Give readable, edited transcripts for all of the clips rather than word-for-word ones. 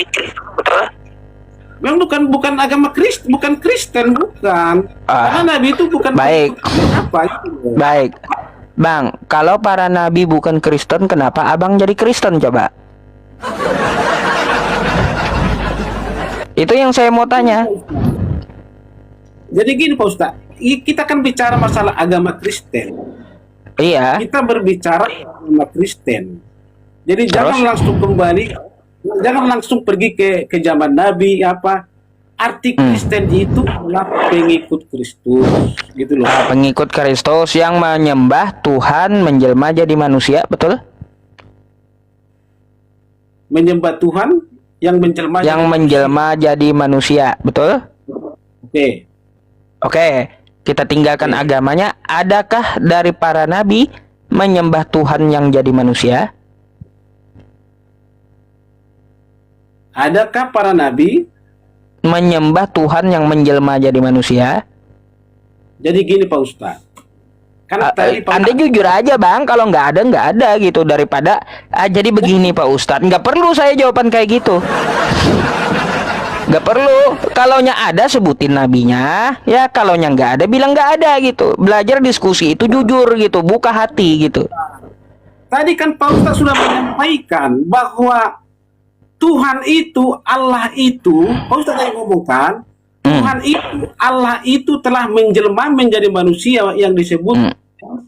Nabi Kristen, betul? Memang bukan agama Kristen, bukan Kristen, bukan. Karena Nabi itu bukan baik. apa itu. Baik. Bang, kalau para nabi bukan Kristen, kenapa abang jadi Kristen coba? Itu yang saya mau tanya. Jadi gini Pak Ustaz, kita kan bicara masalah agama Kristen. Iya. Kita berbicara agama Kristen. Jadi Terus? jangan langsung pergi ke zaman Nabi apa. Arti Kristen itu adalah pengikut Kristus, gitu loh. Pengikut Kristus yang menyembah Tuhan menjelma jadi manusia, betul? Menyembah Tuhan yang menjelma jadi manusia, betul? Oke. Oke, kita tinggalkan agamanya. Adakah dari para nabi menyembah Tuhan yang jadi manusia? Adakah para nabi menyembah Tuhan yang menjelma jadi manusia? Jadi gini Pak Ustaz. Anda jujur aja Bang, kalau nggak ada gitu, daripada jadi begini Pak Ustadz. Nggak perlu saya jawaban kayak gitu. Nggak perlu. Kalaunya ada sebutin nabinya, ya kalaunya nggak ada bilang nggak ada gitu. Belajar diskusi itu jujur gitu, buka hati gitu. Tadi kan Pak Ustadz sudah menyampaikan bahwa Tuhan itu, Allah itu, Pak Ustadz tadi ngomongkan, Tuhan itu, Allah itu telah menjelma menjadi manusia yang disebut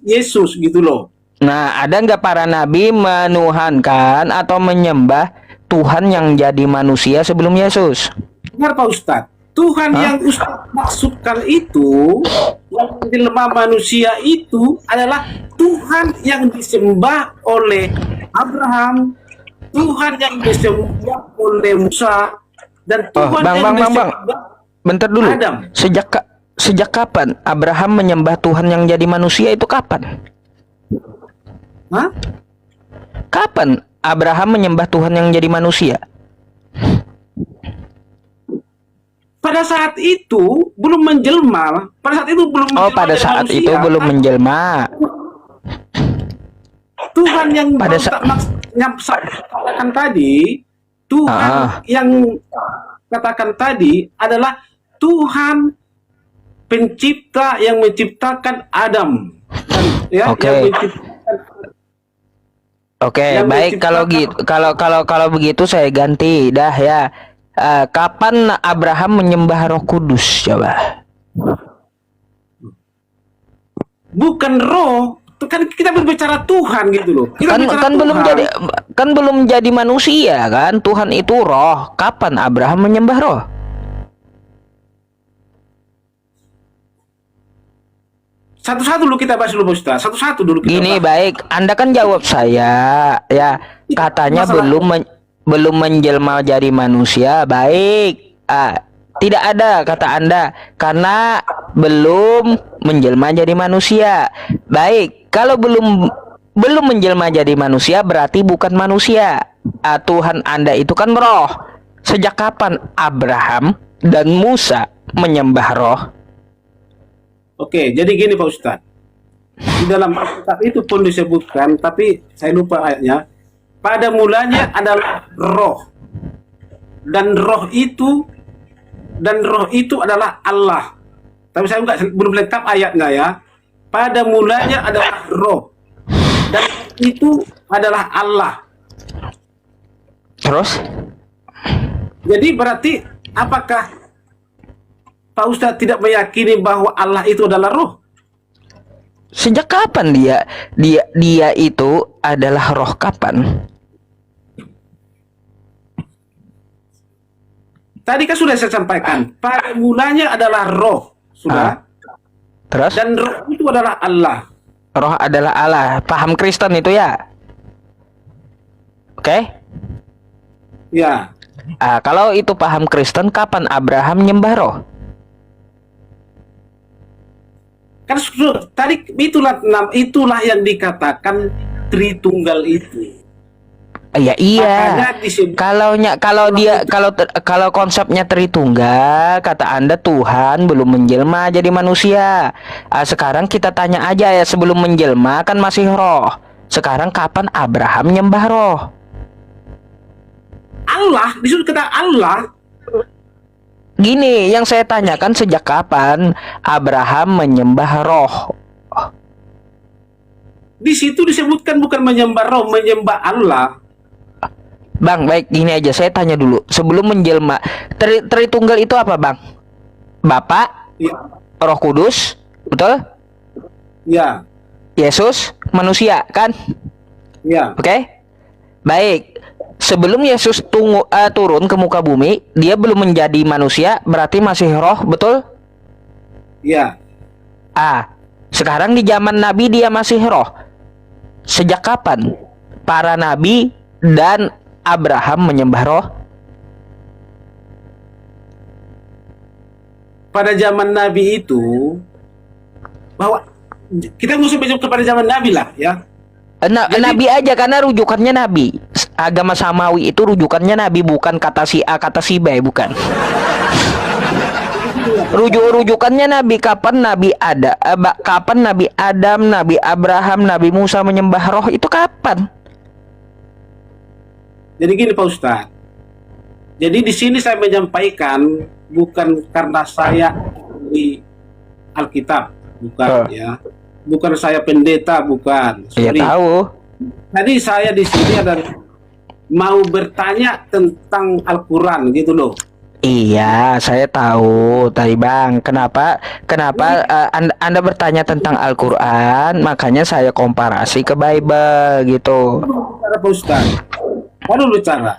Yesus gitu loh. Nah, ada nggak para nabi menuhankan atau menyembah Tuhan yang jadi manusia sebelum Yesus? Benar Pak Ustadz. Tuhan yang Ustadz maksudkan itu, yang menjelma manusia itu adalah Tuhan yang disembah oleh Abraham, Tuhan yang disembah oleh Musa, dan Tuhan yang disembah bentar dulu. Adam. Sejak kapan Abraham menyembah Tuhan yang jadi manusia itu kapan? Hah? Kapan Abraham menyembah Tuhan yang jadi manusia? Pada saat itu belum menjelma. Pada saat itu belum menjelma. Oh, pada saat manusia. itu belum menjelma. Tuhan yang pada katakan tadi, Tuhan yang katakan tadi adalah Tuhan pencipta yang menciptakan Adam. Ya, Oke, baik kalau gitu. Kalau begitu saya ganti dah ya. Kapan Abraham menyembah Roh Kudus coba? Bukan roh, kan kita berbicara Tuhan gitu loh. Kan belum jadi manusia kan? Tuhan itu roh. Kapan Abraham menyembah roh? Satu-satu dulu kita bahas dulu Ustaz. Satu-satu dulu kita Gini bahas. baik, Anda kan jawab saya ya. Katanya belum menjelma jadi manusia. Baik. Tidak ada kata Anda karena belum menjelma jadi manusia. Baik, kalau belum menjelma jadi manusia berarti bukan manusia. Tuhan Anda itu kan roh. Sejak kapan Abraham dan Musa menyembah roh? Oke, jadi gini Pak Ustadz. Di dalam Alkitab itu pun disebutkan, tapi saya lupa ayatnya. Pada mulanya adalah roh. Dan roh itu adalah Allah. Tapi saya belum lengkap ayatnya ya. Pada mulanya adalah roh. Dan itu adalah Allah. Terus? Jadi berarti apakah Pak Ustadz tidak meyakini bahwa Allah itu adalah roh? Sejak kapan dia itu adalah roh kapan? Tadi kan sudah saya sampaikan, pada mulanya adalah roh, sudah. Terus? Dan roh itu adalah Allah. Roh adalah Allah. Paham Kristen itu ya? Oke? Ya. Kalau itu paham Kristen, kapan Abraham nyembah roh? Kan tadi itulah yang dikatakan Tritunggal itu. Ya iya. Kalau konsepnya Tritunggal, kata Anda Tuhan belum menjelma jadi manusia. Sekarang kita tanya aja ya, sebelum menjelma kan masih roh. Sekarang kapan Abraham nyembah roh? Allah, disebut kata Allah. Gini, yang saya tanyakan sejak kapan Abraham menyembah roh? Di situ disebutkan bukan menyembah roh, menyembah Allah. Bang, baik, gini aja saya tanya dulu. Sebelum menjelma, Tritunggal itu apa, Bang? Bapa, Ya, Roh Kudus, betul? ya, Yesus, manusia, kan? ya. Oke? Baik. Sebelum Yesus turun ke muka bumi, dia belum menjadi manusia, berarti masih roh, betul? Ya. Sekarang di zaman Nabi dia masih roh. Sejak kapan para nabi dan Abraham menyembah roh? Pada zaman Nabi itu, bahwa kita nggak usah baca kepada zaman Nabi lah, ya. Nabi aja, karena rujukannya Nabi. Agama Samawi itu rujukannya Nabi, bukan kata si A, kata si B, bukan. Rujukannya Nabi. Kapan Nabi ada? Kapan Nabi Adam, Nabi Abraham, Nabi Musa menyembah roh, itu kapan? Jadi gini Pak Ustadz. Jadi di sini saya menyampaikan bukan karena saya di Alkitab, bukan ya. Bukan saya pendeta, bukan. Ya Sorry. tahu. Tadi saya di sini adalah mau bertanya tentang Al-Quran gitu loh. Iya, saya tahu tadi Bang. Kenapa anda bertanya tentang Al-Quran? Makanya saya komparasi ke Bible gitu. Cara Pak Ustaz, baru bicara.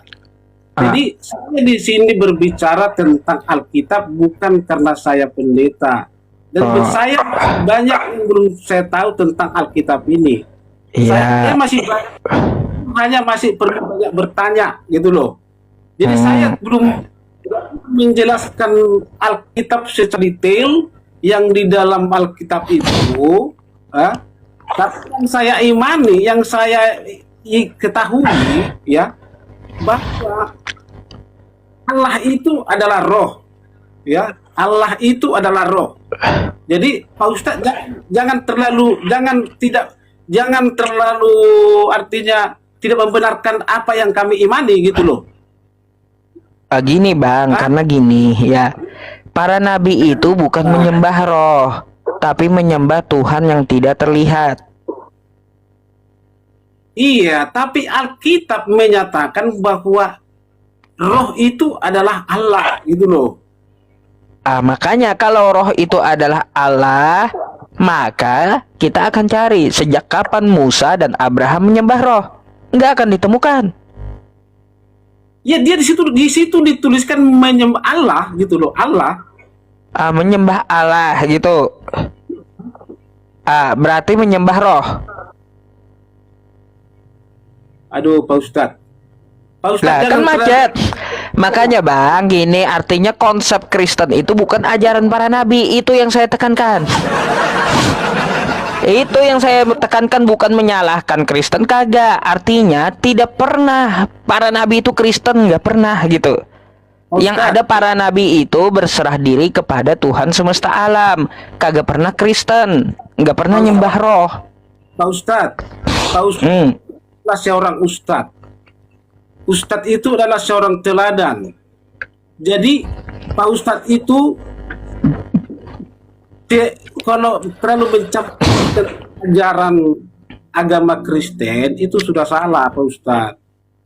Jadi saya di sini berbicara tentang Alkitab bukan karena saya pendeta. Dan saya banyak yang belum saya tahu tentang Alkitab ini. Iya. Saya masih perlu banyak bertanya gitu loh. Jadi saya belum menjelaskan Alkitab secara detail yang di dalam Alkitab itu. Tapi yang saya imani, yang saya ketahui ya, bahwa Allah itu adalah roh. Ya, Allah itu adalah roh. Jadi Pak Ustadz jangan terlalu artinya tidak membenarkan apa yang kami imani gitu loh. Gini Bang, karena gini ya, para nabi itu bukan menyembah roh, tapi menyembah Tuhan yang tidak terlihat. Iya, tapi Alkitab menyatakan bahwa roh itu adalah Allah gitu loh. Makanya kalau roh itu adalah Allah, maka kita akan cari sejak kapan Musa dan Abraham menyembah roh. Nggak akan ditemukan. Ya dia di situ dituliskan menyembah Allah gitu loh, Allah. Menyembah Allah gitu. Berarti menyembah roh. Aduh Pak Ustadz. Lah kan macet. Makanya Bang, gini artinya konsep Kristen itu bukan ajaran para nabi. Itu yang saya tekankan. Itu yang saya tekankan, bukan menyalahkan Kristen, kagak. Artinya tidak pernah para nabi itu Kristen, nggak pernah gitu. Yang ada para nabi itu berserah diri kepada Tuhan semesta alam, kagak pernah Kristen, nggak pernah nyembah roh. Pak Ustadz adalah seorang ustadz. Ustadz itu adalah seorang teladan. Jadi Pak Ustadz itu kalau terlalu mencampurkan ajaran agama Kristen itu sudah salah Pak Ustadz.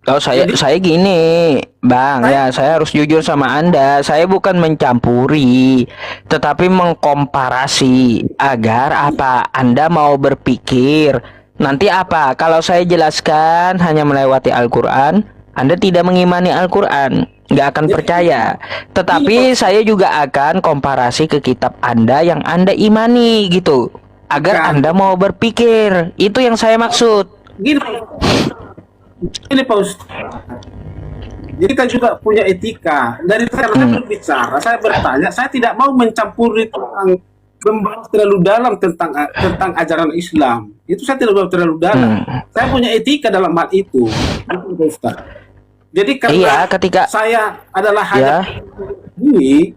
Kalau saya gini Bang, ya saya harus jujur sama Anda. Saya bukan mencampuri, tetapi mengkomparasi agar apa Anda mau berpikir nanti apa kalau saya jelaskan hanya melewati Al-Quran, Anda tidak mengimani Al-Quran, nggak akan percaya. Tetapi saya juga akan komparasi ke kitab Anda yang Anda imani gitu, agar Anda mau berpikir. Itu yang saya maksud. Ini Pak Ustaz, jadi kita juga punya etika. Dari saya berbicara, saya bertanya, saya tidak mau mencampuri tentang membahas terlalu dalam tentang ajaran Islam. Itu saya tidak mau terlalu dalam. Saya punya etika dalam hal itu, Pak Ustaz. Jadi karena saya adalah hanya ini,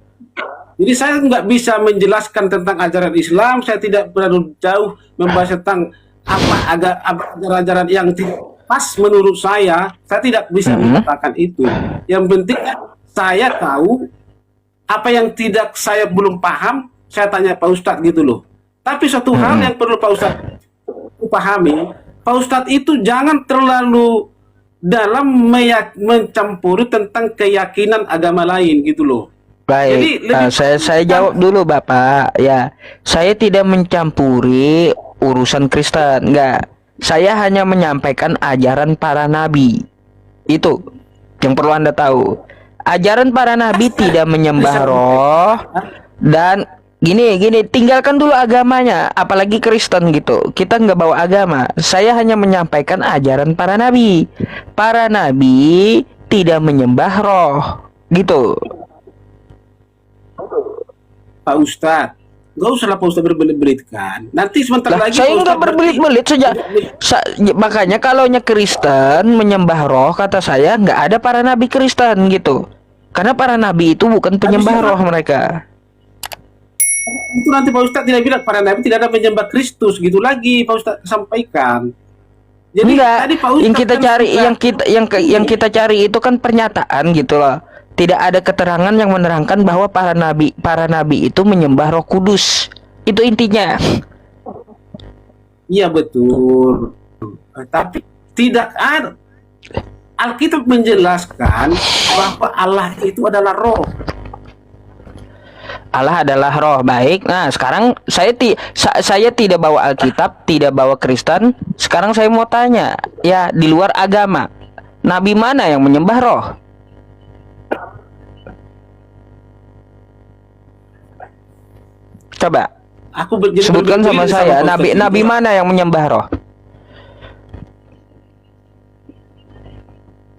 jadi saya nggak bisa menjelaskan tentang ajaran Islam. Saya tidak terlalu jauh membahas tentang apa ajaran-ajaran yang tidak pas menurut saya tidak bisa mengatakan itu. Yang penting saya tahu apa yang tidak saya belum paham, saya tanya Pak Ustadz gitu loh. Tapi satu hal yang perlu Pak Ustadz pahami, Pak Ustadz itu jangan terlalu dalam mencampuri tentang keyakinan agama lain gitu loh. Baik, Jadi, saya jawab dulu Bapak. Ya, saya tidak mencampuri urusan Kristen, enggak. Saya hanya menyampaikan ajaran para nabi. Itu yang perlu Anda tahu. Ajaran para nabi tidak menyembah roh dan gini, tinggalkan dulu agamanya, apalagi Kristen gitu. Kita nggak bawa agama. Saya hanya menyampaikan ajaran para nabi. Para nabi tidak menyembah roh, gitu. Pak Ustadz, nggak usah Pak Ustadz berbelit-belit kan. Nanti sebentar Lah, lagi saya Pak nggak Ustadz berbelit-belit sejak makanya kalau Kristen menyembah roh, kata saya nggak ada para nabi Kristen gitu. Karena para nabi itu bukan penyembah roh mereka. itu nanti Pak Ustadz tidak bilang para nabi tidak ada menyembah Kristus gitu lagi Pak Ustadz sampaikan. Jadi Enggak, tadi Pak Ustadz yang kita kan cari, suka- yang kita cari itu kan pernyataan gitu loh. Tidak ada keterangan yang menerangkan bahwa para nabi itu menyembah Roh Kudus. Itu intinya. Iya betul. Tapi tidak ada. Alkitab menjelaskan bahwa Allah itu adalah roh. Allah adalah roh. Baik. Nah, sekarang saya tidak bawa Alkitab, tidak bawa Kristen. Sekarang saya mau tanya, ya di luar agama, nabi mana yang menyembah roh? Coba sebutkan sama saya, nabi mana yang menyembah roh?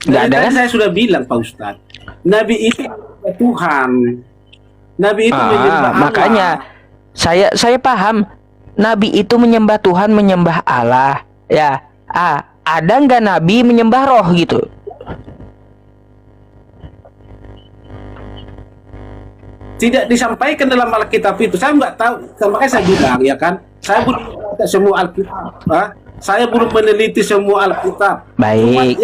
Nggak ada kan? Saya sudah bilang Pak Ustadz, nabi itu Tuhan. Nabi itu menyembah Allah. Makanya saya paham, nabi itu menyembah Tuhan, menyembah Allah. Ya, ada nggak nabi menyembah roh gitu? Tidak disampaikan dalam Alkitab itu. Saya nggak tahu. Makanya saya bilang ya kan, saya belum membaca semua Alkitab. Saya belum meneliti semua Alkitab. Baik.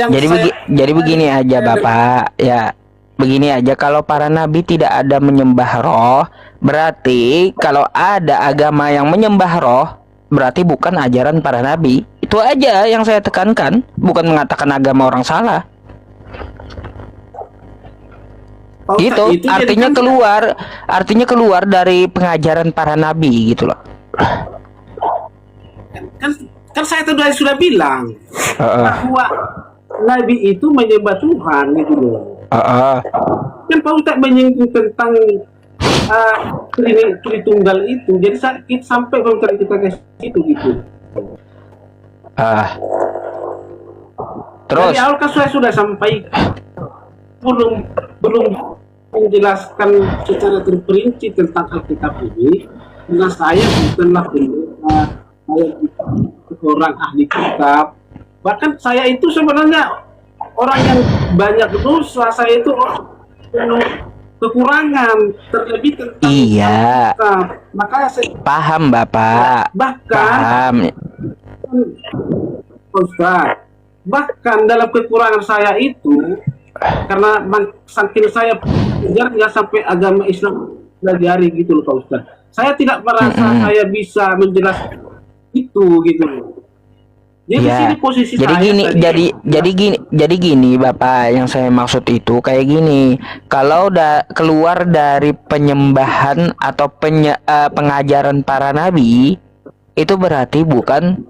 Jadi begini aja Bapak. Ya, begini aja. Kalau para nabi tidak ada menyembah roh, berarti kalau ada agama yang menyembah roh, berarti bukan ajaran para nabi. Itu aja yang saya tekankan. Bukan mengatakan agama orang salah. Gitu, artinya keluar dari pengajaran para nabi gitu loh. Kan saya sudah bilang bahwa nabi itu menyembah Tuhan gitu loh. Kan Pak Ustadz menyinggung tentang Tritunggal itu, jadi sampai Pak Ustadz kita ke situ gitu. Terus? Dari awal kan saya sudah sampaikan, belum menjelaskan secara terperinci tentang Alkitab ini, karena saya bukanlah pendeta, saya orang ahli kitab. Bahkan saya itu sebenarnya orang yang banyak dosa, saya itu penuh kekurangan, terlebih tentang Alkitab. Makanya saya paham Bapak. Bahkan Ustaz, bahkan dalam kekurangan saya itu, karena saking saya belajar nggak sampai agama Islam pelajari gitu loh Pak Ustaz. Saya tidak merasa saya bisa menjelaskan itu gitu loh. Jadi ya, sini posisi jadi saya gini, tadi, jadi gini Bapak, yang saya maksud itu kayak gini. Kalau keluar dari penyembahan atau pengajaran para nabi, itu berarti bukan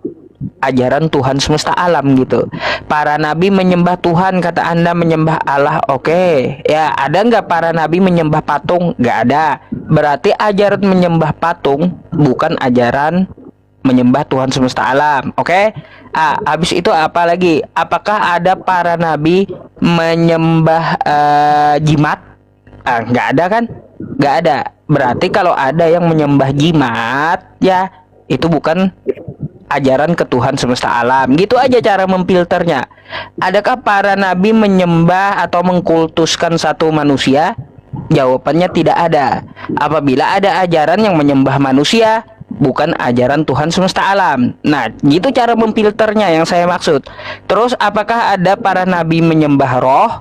ajaran Tuhan semesta alam gitu. Para nabi menyembah Tuhan, kata Anda menyembah Allah, oke. Ya, ada nggak para nabi menyembah patung? Nggak ada. Berarti ajaran menyembah patung bukan ajaran menyembah Tuhan semesta alam, oke? Habis itu apa lagi? Apakah ada para nabi menyembah jimat? Nggak ada kan? Nggak ada. Berarti kalau ada yang menyembah jimat, ya itu bukan ajaran ke Tuhan semesta alam. Gitu aja cara memfilternya. Adakah para nabi menyembah atau mengkultuskan satu manusia? Jawabannya tidak ada. Apabila ada ajaran yang menyembah manusia, bukan ajaran Tuhan semesta alam. Nah, gitu cara memfilternya yang saya maksud. Terus apakah ada para nabi menyembah roh?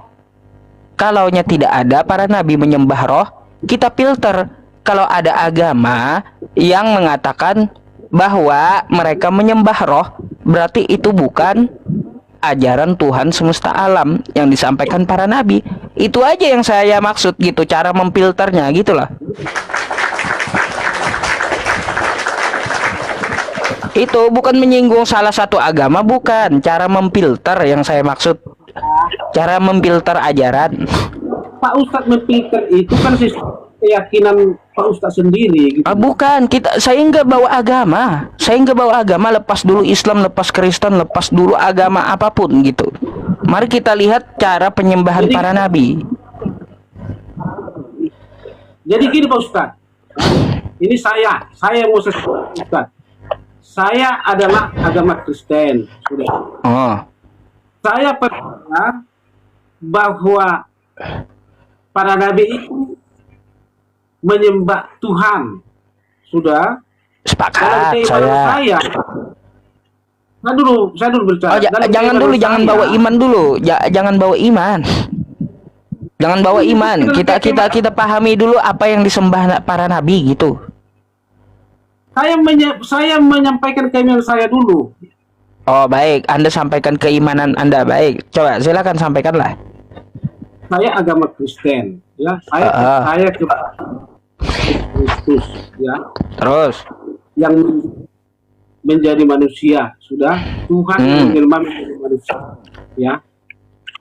Kalaunya tidak ada para nabi menyembah roh, kita filter. Kalau ada agama yang mengatakan bahwa mereka menyembah roh, berarti itu bukan ajaran Tuhan semesta alam yang disampaikan para nabi. Itu aja yang saya maksud gitu, cara memfilternya gitulah. Itu bukan menyinggung salah satu agama, bukan. Cara memfilter yang saya maksud. Cara memfilter ajaran. Pak Ustadz memfilter itu kan keyakinan Pak Ustadz sendiri gitu. Bukan, saya nggak bawa agama. Saya nggak bawa agama, lepas dulu Islam, lepas Kristen, lepas dulu agama apapun gitu. Mari kita lihat cara penyembahan para nabi. Jadi gini Pak Ustadz. Ini saya mau Ustadz. Saya adalah agama Kristen, sudah. Oh. Saya percaya bahwa para nabi itu menyembah Tuhan, sudah. Sepakat saya. Saya dulu berbicara. Jangan bawa iman dulu. Jangan bawa iman. Jangan bawa iman. Kita pahami dulu apa yang disembah para nabi gitu. Saya menyampaikan keimanan saya dulu. Oh baik, Anda sampaikan keimanan Anda, baik. Coba silakan sampaikanlah. Saya agama Kristen, ya. Saya ke Kristus, ya. Terus yang menjadi manusia, sudah. Tuhan menjelma menjadi manusia, ya.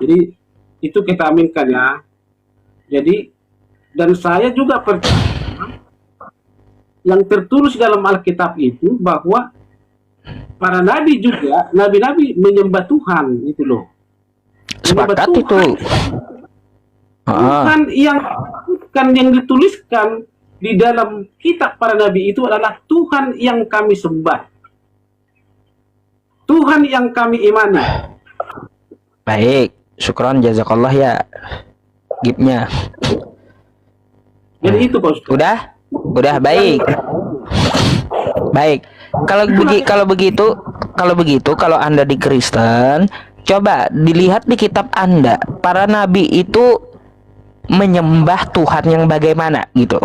Jadi itu kita aminkan, ya. Jadi dan saya juga percaya yang tertulis dalam Alkitab itu bahwa para nabi juga, nabi-nabi menyembah Tuhan, itu loh. Sepakat itu. Bukan yang dituliskan di dalam kitab para nabi itu adalah Tuhan yang kami sembah, Tuhan yang kami imani. Baik, syukron jazakallah ya gipnya. Jadi itu Pak Ustaz. Udah baik. Baik. Kalau begitu kalau Anda di Kristen, coba dilihat di kitab Anda, para nabi itu menyembah Tuhan yang bagaimana gitu.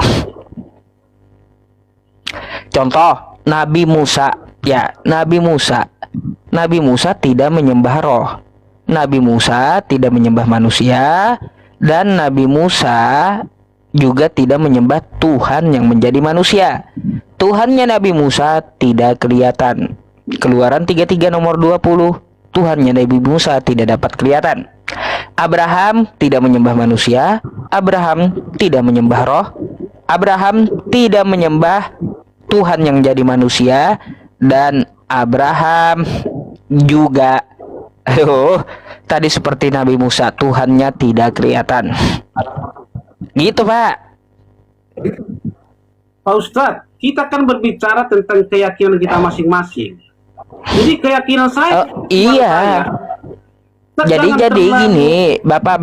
Contoh, Nabi Musa, ya, Nabi Musa tidak menyembah roh. Nabi Musa tidak menyembah manusia, dan Nabi Musa juga tidak menyembah Tuhan yang menjadi manusia. Tuhannya Nabi Musa tidak kelihatan. Keluaran 33 nomor 20. Tuhannya Nabi Musa tidak dapat kelihatan. Abraham tidak menyembah manusia. Abraham tidak menyembah roh. Abraham tidak menyembah Tuhan yang jadi manusia. Dan Abraham juga tadi seperti Nabi Musa, Tuhannya tidak kelihatan. Gitu Pak. Pak Ustadz, kita kan berbicara tentang keyakinan kita masing-masing. Jadi keyakinan saya iya. Jadi gini, Bapak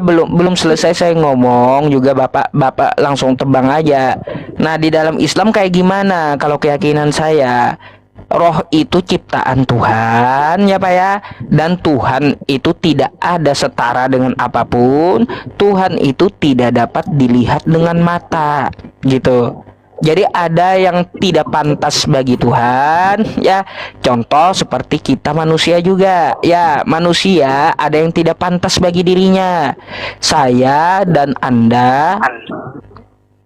belum selesai saya ngomong juga, Bapak langsung tebang aja. Nah, di dalam Islam kayak gimana kalau keyakinan saya? Roh itu ciptaan Tuhan, ya Pak ya. Dan Tuhan itu tidak ada setara dengan apapun. Tuhan itu tidak dapat dilihat dengan mata, gitu. Jadi ada yang tidak pantas bagi Tuhan, ya. Contoh seperti kita manusia juga, ya. Manusia ada yang tidak pantas bagi dirinya. Saya dan Anda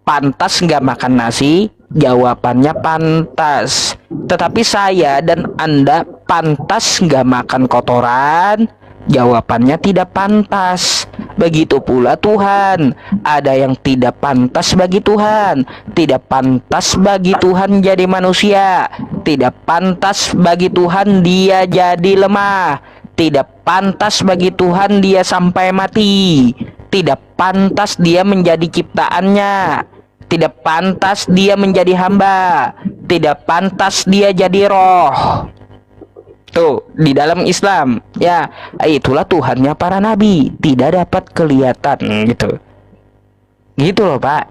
pantas nggak makan nasi? Jawabannya pantas. Tetapi saya dan Anda pantas nggak makan kotoran? Jawabannya tidak pantas. Begitu pula Tuhan. Ada yang tidak pantas bagi Tuhan. Tidak pantas bagi Tuhan jadi manusia. Tidak pantas bagi Tuhan dia jadi lemah. Tidak pantas bagi Tuhan dia sampai mati. Tidak pantas dia menjadi ciptaannya. Tidak pantas dia menjadi hamba. Tidak pantas dia jadi roh. Tuh, di dalam Islam, ya, itulah Tuhannya para nabi. Tidak dapat kelihatan, gitu. Gitu loh, Pak.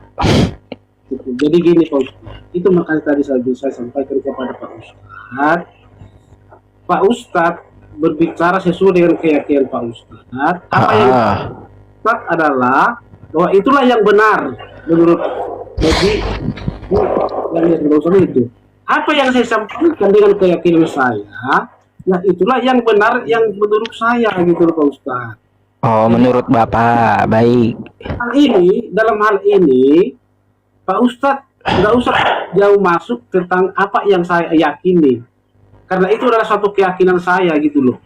Gitu. Jadi gini Pak Ustadz, itu makanya tadi saya sampaikan kepada Pak Ustadz. Pak Ustadz berbicara sesuai dengan keyakinan Pak Ustadz. Apa yang Ustadz adalah bahwa itulah yang benar menurut bagi yang berusaha itu. Apa yang saya sampaikan dengan keyakinan saya, nah itulah yang benar yang menurut saya gitu Pak Ustadz. Oh, menurut Bapak, baik. Dalam hal ini, Pak Ustadz nggak usah jauh masuk tentang apa yang saya yakini, karena itu adalah suatu keyakinan saya gitu loh.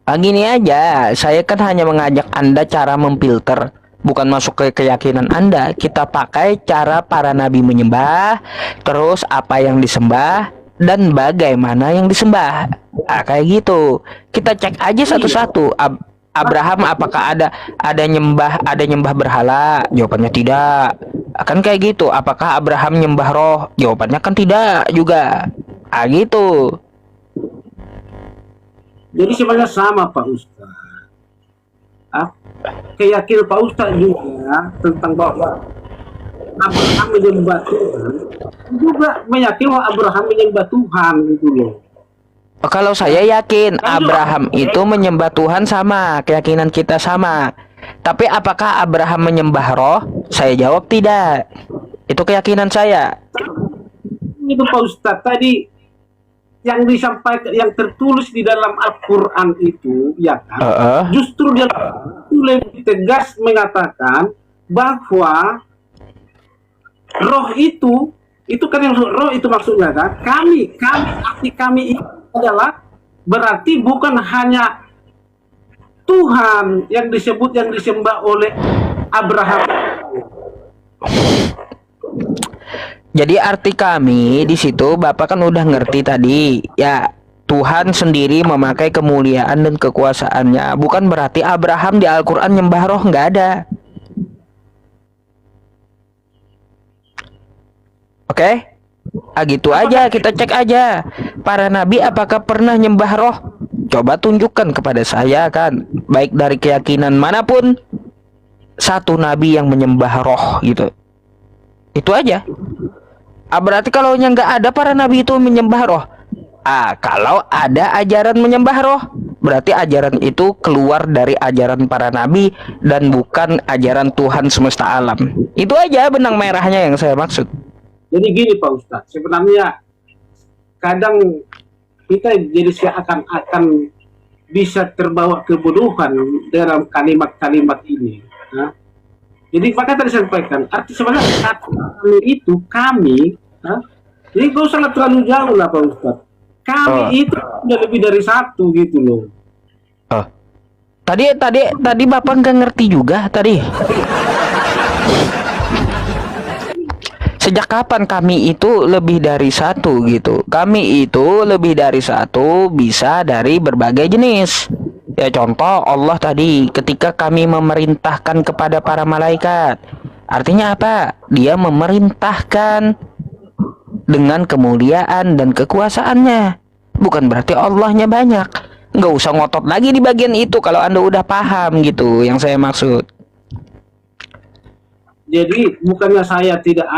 Gini aja, saya kan hanya mengajak Anda cara memfilter, bukan masuk ke keyakinan Anda. Kita pakai cara para nabi menyembah, terus apa yang disembah, dan bagaimana yang disembah. Nah, kayak gitu. Kita cek aja satu-satu. Abraham apakah ada nyembah berhala? Jawabannya tidak. Kan kayak gitu. Apakah Abraham nyembah roh? Jawabannya kan tidak juga. Ah gitu. Jadi sebenarnya sama Pak Ustadz. Keyakinan Pak Ustadz juga tentang bahwa Abraham menyembah Tuhan, juga meyakini bahwa Abraham menyembah Tuhan gitu loh. Kalau saya yakin Abraham itu menyembah Tuhan sama, keyakinan kita sama. Tapi apakah Abraham menyembah roh? Saya jawab tidak. Itu keyakinan saya. Itu Pak Ustadz tadi yang disampaikan, yang tertulis di dalam Al-Quran itu, ya kan? Justru dia lebih tegas mengatakan bahwa roh itu kan yang roh itu maksudnya kan? Arti kami itu adalah berarti bukan hanya Tuhan yang disembah oleh Abraham. Jadi arti kami di situ Bapak kan udah ngerti tadi ya, Tuhan sendiri memakai kemuliaan dan kekuasaannya. Bukan berarti Abraham di Al-Quran nyembah roh, nggak ada. Oke? Gitu aja, kita cek aja. Para nabi apakah pernah nyembah roh? Coba tunjukkan kepada saya kan. Baik dari keyakinan manapun, satu nabi yang menyembah roh gitu. Itu aja. Berarti kalau yang nggak ada para nabi itu menyembah roh. Kalau ada ajaran menyembah roh, berarti ajaran itu keluar dari ajaran para nabi dan bukan ajaran Tuhan semesta alam. Itu aja benang merahnya yang saya maksud. Jadi gini Pak Ustadz, sebenarnya kadang kita jadi seakan-akan bisa terbawa kebodohan dalam kalimat-kalimat ini. Nah, jadi maka tadi saya sampaikan, arti sebenarnya kami itu kami. Jadi gak usah terlalu jauh lah Pak Ustadz. Kami itu udah lebih dari satu gitu loh. Tadi Bapak nggak ngerti juga tadi. Sejak kapan kami itu lebih dari satu gitu? Kami itu lebih dari satu bisa dari berbagai jenis. Ya contoh Allah tadi ketika kami memerintahkan kepada para malaikat. Artinya apa? Dia memerintahkan dengan kemuliaan dan kekuasaannya. Bukan berarti Allahnya banyak. Nggak usah ngotot lagi di bagian itu kalau Anda udah paham gitu yang saya maksud. Jadi bukannya saya tidak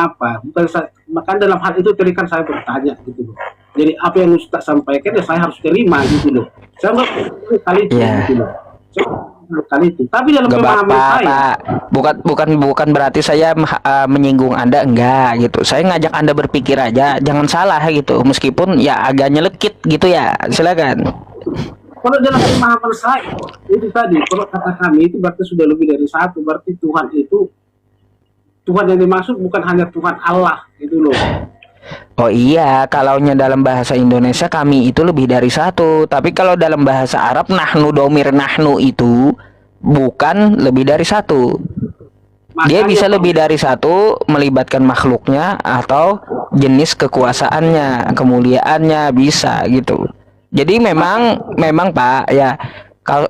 maka dalam hal itu tadi kan saya bertanya gitu loh. Jadi apa yang Ustaz sampaikan ya saya harus terima gitu loh. Saya nggak kali itu gitu loh. Kali itu. Tapi dalam pemahaman saya, bukan berarti saya menyinggung Anda, enggak gitu. Saya ngajak Anda berpikir aja, jangan salah gitu. Meskipun ya agak nyelekit gitu ya. Silakan. Kalau dalam pemahaman saya itu tadi, kalau kata kami itu berarti sudah lebih dari satu. Berarti Tuhan yang dimaksud bukan hanya Tuhan Allah gitu loh. Oh iya, kalaunya dalam bahasa Indonesia kami itu lebih dari satu. Tapi kalau dalam bahasa Arab nahnu domir nahnu itu bukan lebih dari satu. Dia bisa lebih dari satu melibatkan makhluknya atau jenis kekuasaannya, kemuliaannya bisa gitu. Jadi memang Pak ya,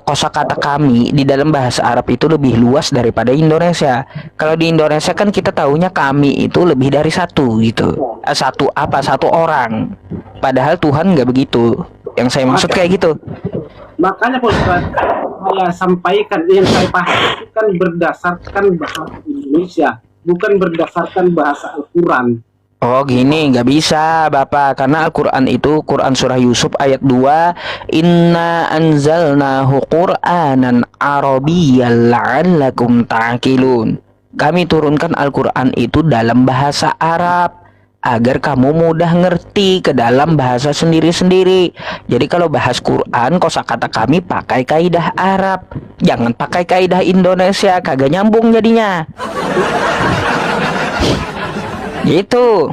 kosakata kami di dalam bahasa Arab itu lebih luas daripada Indonesia. Kalau di Indonesia kan kita tahunya kami itu lebih dari satu gitu. Satu orang. Padahal Tuhan nggak begitu. Yang saya maksud kayak gitu. Makanya saya sampaikan yang saya paham kan berdasarkan bahasa Indonesia. bukan berdasarkan bahasa Al-Quran. Oh gini, nggak bisa Bapak, karena Al-Quran itu Quran Surah Yusuf ayat 2, Inna anzalnahu Qur'anan Arabiyyan la'allakum ta'qilun. Kami turunkan Al-Quran itu dalam bahasa Arab agar kamu mudah ngerti ke dalam bahasa sendiri-sendiri. Jadi kalau bahas Quran, kosakata kami pakai kaidah Arab, jangan pakai kaidah Indonesia, kagak nyambung jadinya. Gitu.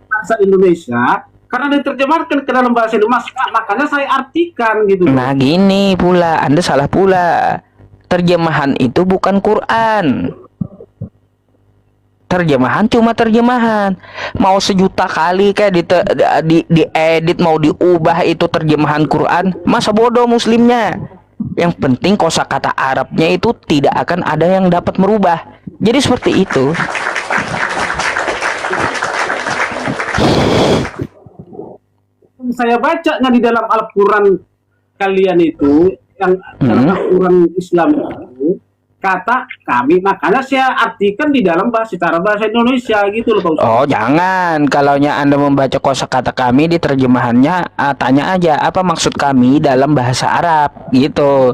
Bahasa Indonesia karena diterjemahkan ke dalam bahasa Indonesia, makanya saya artikan gitu. Nah gini pula, Anda salah pula. Terjemahan itu bukan Quran. Terjemahan cuma terjemahan. Mau sejuta kali kayak diedit, mau diubah itu terjemahan Quran, masa bodoh muslimnya. Yang penting kosakata Arabnya itu tidak akan ada yang dapat merubah. Jadi seperti itu. Saya bacanya di dalam Al-Quran kalian itu, yang dalam Al-Quran Islam itu, kata kami, makanya saya artikan di dalam secara bahasa Indonesia gitu loh Pak Ustaz. Oh jangan, kalaunya Anda membaca kosakata kami di terjemahannya, tanya aja apa maksud kami dalam bahasa Arab gitu.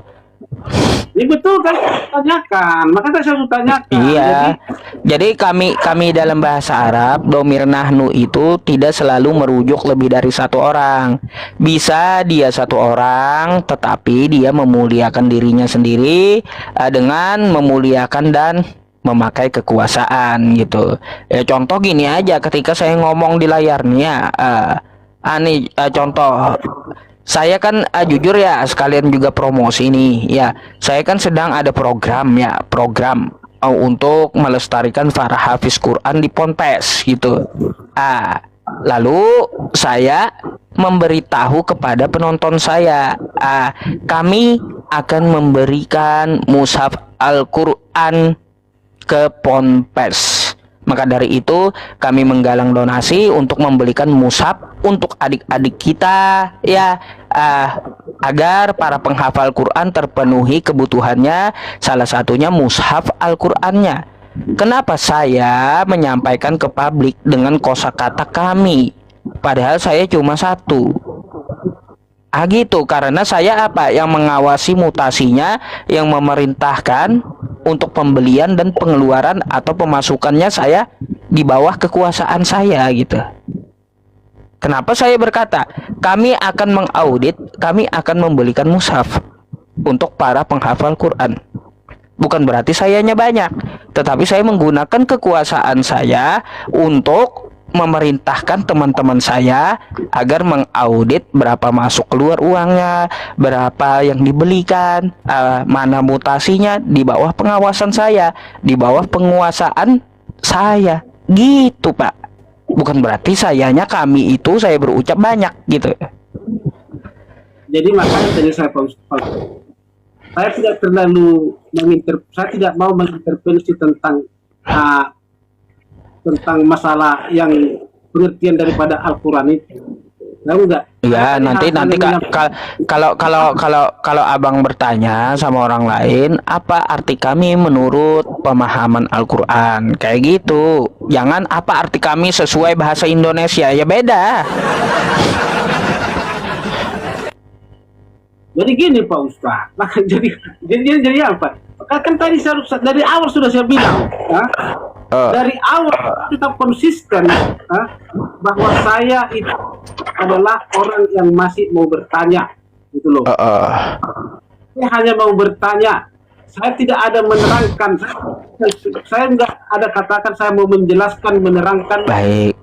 Ini betul kan tanyakan, makanya saya tanyakan. Iya. Jadi kami dalam bahasa Arab, domir nahnu itu tidak selalu merujuk lebih dari satu orang. Bisa dia satu orang, tetapi dia memuliakan dirinya sendiri dengan memuliakan dan memakai kekuasaan gitu. Ya contoh gini aja, ketika saya ngomong di layarnya, contoh. Saya kan jujur ya, sekalian juga promosi nih ya. Saya kan sedang ada program untuk melestarikan para hafiz Quran di Ponpes gitu. Lalu saya memberitahu kepada penonton saya, kami akan memberikan mushaf Al-Quran ke Ponpes. Maka dari itu kami menggalang donasi untuk membelikan mushaf untuk adik-adik kita ya, agar para penghafal Quran terpenuhi kebutuhannya, salah satunya mushaf Al-Qur'annya. Kenapa saya menyampaikan ke publik dengan kosakata kami, padahal saya cuma satu? Gitu, karena saya yang mengawasi mutasinya, yang memerintahkan untuk pembelian dan pengeluaran atau pemasukannya saya di bawah kekuasaan saya gitu. Kenapa saya berkata kami akan mengaudit, kami akan membelikan mushaf untuk para penghafal Quran? Bukan berarti sayanya banyak, tetapi saya menggunakan kekuasaan saya untuk memerintahkan teman-teman saya agar mengaudit berapa masuk keluar uangnya, berapa yang dibelikan, mana mutasinya, di bawah pengawasan saya, di bawah penguasaan saya gitu Pak. Bukan berarti sayanya kami itu saya berucap banyak gitu. Jadi makanya tadi saya tidak terlalu saya tidak mau mengintervensi tentang masalah yang pengertian daripada Al-Quran itu. Tahu nggak? Ya nanti kalau abang bertanya sama orang lain apa arti kami menurut pemahaman Al-Quran kayak gitu, jangan apa arti kami sesuai bahasa Indonesia, ya beda. Jadi gini Pak Ustaz, jadi apa? Kan tadi dari awal sudah saya bilang, dari awal tetap konsisten bahwa saya itu adalah orang yang masih mau bertanya, gitu loh. Saya hanya mau bertanya, saya tidak ada menerangkan, saya nggak ada katakan saya mau menjelaskan, menerangkan. Baik.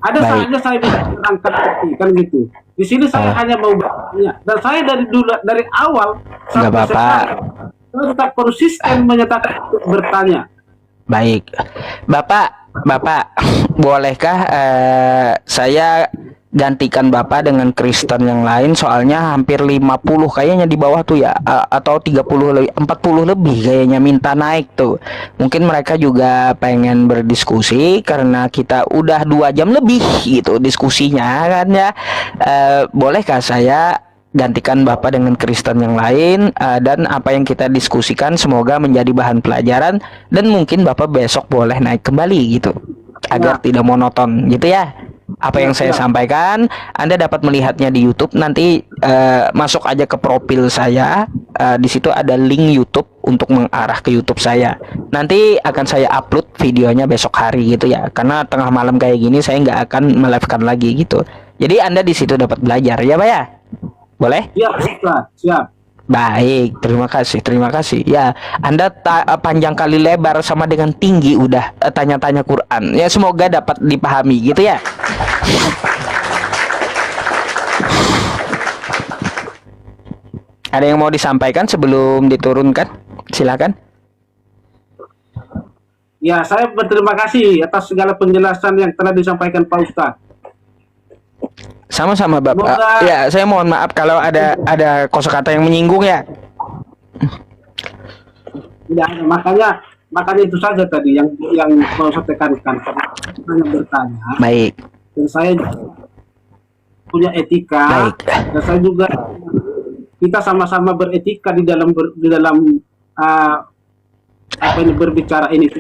Ada saatnya saya bisa menerangkan kan gitu. Di sini saya hanya mau bertanya, dan saya dari awal sampai sekarang saya tetap konsisten menyatakan bertanya. Baik, Bapak, bolehkah saya gantikan Bapak dengan Kristen yang lain, soalnya hampir 50 kayaknya di bawah tuh ya, atau 40 40 lebih kayaknya minta naik tuh. Mungkin mereka juga pengen berdiskusi karena kita udah 2 jam lebih gitu diskusinya kan ya. Bolehkah saya gantikan Bapak dengan Kristen yang lain, dan apa yang kita diskusikan semoga menjadi bahan pelajaran dan mungkin Bapak besok boleh naik kembali gitu agar tidak monoton gitu ya. Apa yang saya sampaikan Anda dapat melihatnya di YouTube nanti, masuk aja ke profil saya, di situ ada link YouTube untuk mengarah ke YouTube saya. Nanti akan saya upload videonya besok hari gitu ya, karena tengah malam kayak gini saya nggak akan melive-kan lagi gitu. Jadi Anda di situ dapat belajar ya Pak ya. Boleh? Siap, Ustaz. Siap. Baik, terima kasih. Ya, Anda panjang kali lebar sama dengan tinggi udah tanya-tanya Quran. Ya, semoga dapat dipahami gitu ya. Ada yang mau disampaikan sebelum diturunkan? Silakan. Ya, saya berterima kasih atas segala penjelasan yang telah disampaikan Pak Ustadz. Sama-sama Bapak. Semoga... Ya, saya mohon maaf kalau ada kosakata yang menyinggung ya. Tidak ada, makanya itu saja tadi yang mau saya tekankan, karena bertanya. Baik. Dan saya punya etika. Baik. Dan saya juga kita sama-sama beretika di dalam apa ini berbicara ini.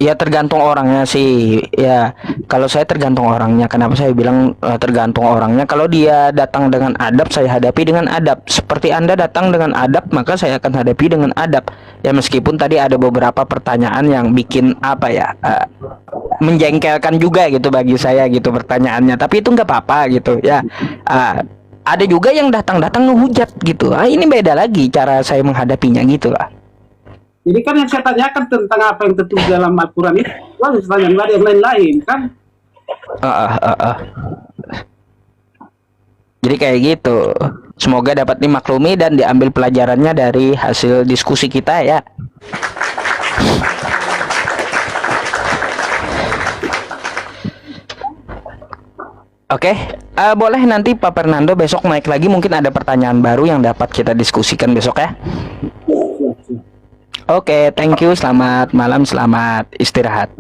Ya tergantung orangnya sih. Ya kalau saya tergantung orangnya. Kenapa saya bilang tergantung orangnya? Kalau dia datang dengan adab, saya hadapi dengan adab. Seperti Anda datang dengan adab, maka saya akan hadapi dengan adab. Ya meskipun tadi ada beberapa pertanyaan yang bikin apa ya, menjengkelkan juga gitu bagi saya gitu pertanyaannya. Tapi itu nggak apa-apa gitu ya. Ada juga yang datang-datang ngehujat gitu. Ini beda lagi cara saya menghadapinya gitu lah. Jadi kan yang saya tanyakan tentang apa yang tertulis dalam Al-Quran itu, lalu saya tanya, nggak ada yang lain-lain kan? Jadi kayak gitu. Semoga dapat dimaklumi dan diambil pelajarannya dari hasil diskusi kita ya. Oke, boleh nanti Pak Fernando besok naik lagi, mungkin ada pertanyaan baru yang dapat kita diskusikan besok ya. Oke, thank you. Selamat malam, selamat istirahat.